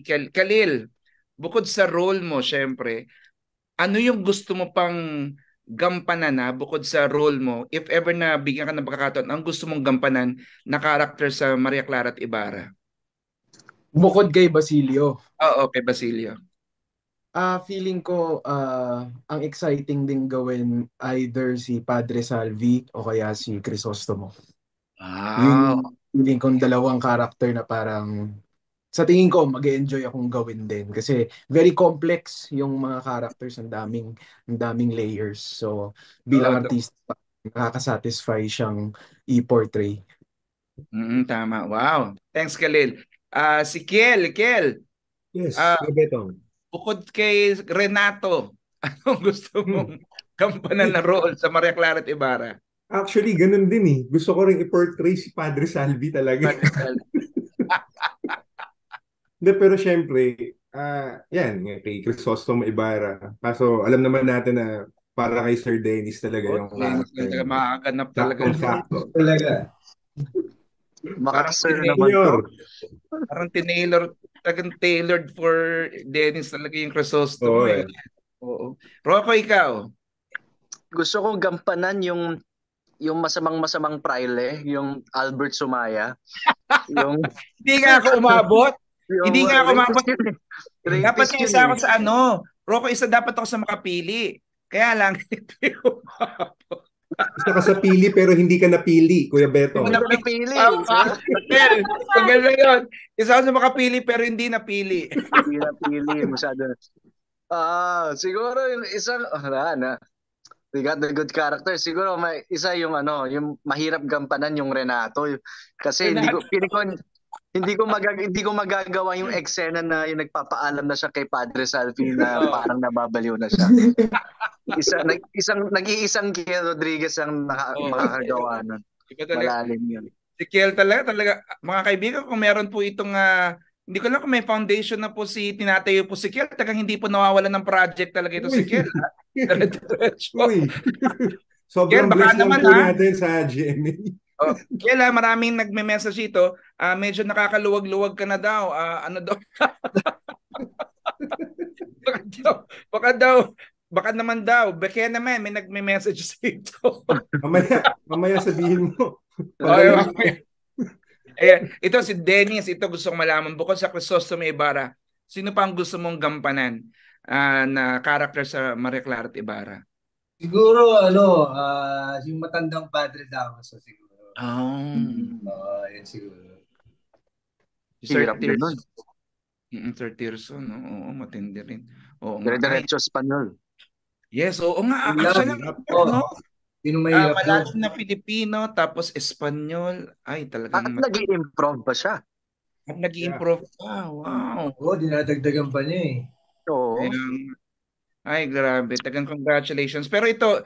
Khalil, bukod sa role mo, syempre, ano yung gusto mo pang gampanan na bukod sa role mo, if ever na bigyan ka ng pagkakataon, ang gusto mong gampanan na character sa Maria Clara at Ibarra? Bukod kay Basilio, Oo, kay Basilio. feeling ko ang exciting din gawin either si Padre Salvi o kaya si Crisostomo. Yun yung Wow. feeling kong dalawang character na parang sa tingin ko mag-enjoy akong gawin din kasi very complex yung mga characters, ang daming layers. So Oo, bilang artista nakaka-satisfy siyang i-portray. tama. Wow. Thanks, Khalil. Si Kiel, Yes, ah, Betong. bukod kay Renato, anong gusto Hmm. mong gampanan na role sa Maria Clara at Ibarra? Actually, ganun din eh. Gusto ko rin i-portray si Padre Salvi talaga. Padre Sal. Hindi, pero syempre, yan, kay Crisostomo Ibarra. Kaso alam naman natin na para kay Sir Dennis talaga Oh, yung Dennis character. talaga makaganap talaga. Saktong-sakto. Talaga. Parang Maka-sir naman to. Senior. Parang talagang tailored for Dennis talaga yung Crisostomo Oo eh. eh. Oo. Rocco, ikaw? Gusto kong gampanan yung masamang-masamang praile, yung Albert Sumaya, yung Hindi nga ako umabot. yung Hindi nga ako umabot. rapist yun eh. Dapat Rapist nga yun isa eh. ako sa ano. Rocco, isa dapat ako sa makapili. Kaya lang, hindi umabot. Isa ka sa pili pero hindi ka napili, Kuya Betong. Hindi ko napili. Well, maganda yun. Isa ako sa makapili pero hindi napili. Hindi napili. Masyado. Siguro yung isang, we got the good character. Siguro may isa yung yung mahirap gampanan yung Renato. Kasi hindi ko magagawa yung eksena na yung nagpapaalam na siya kay Padre Salvi na Oh. parang nababaliw na siya. Nag-iisang Kiel Rodriguez ang makakagawa nun. Iba talaga. Malalim yun. Si Kiel talaga, mga kaibigan, kung meron po itong, hindi ko lang kung may foundation na po tinatayo po si Kiel, tagang hindi po nawawalan ng project talaga ito si Kiel. Uy. Sobrang Kiel, baka blessed lang naman po natin sa GMA. Oh, Kiel, maraming nagme-message ito. Medyo nakakaluwag-luwag ka na daw. Ano daw? Baka naman daw. Kaya naman, may nagme-message dito. Mamaya sabihin mo. Okay. Ito si Dennis, ito gusto kong malaman. Bukod sa Crisostomo Ibarra, sino pa ang gusto mong gampanan na character sa Maria Clara at Ibarra? Siguro, yung matandang Padre Damaso siguro. Yun siguro. Hirap din nun. Sir Tirso, no? Oo, matindi rin. Oo, Dire-diretso Espanyol. Yes, oo nga. Actually, no? Sino mahirap malalim na Filipino, tapos Espanyol. Ay, At talagang nag-i-improve pa siya. At nag-i-improve pa. Wow. Oo, dinadagdagan pa niya eh. Oo. Ay, grabe. Tagang congratulations. Pero ito,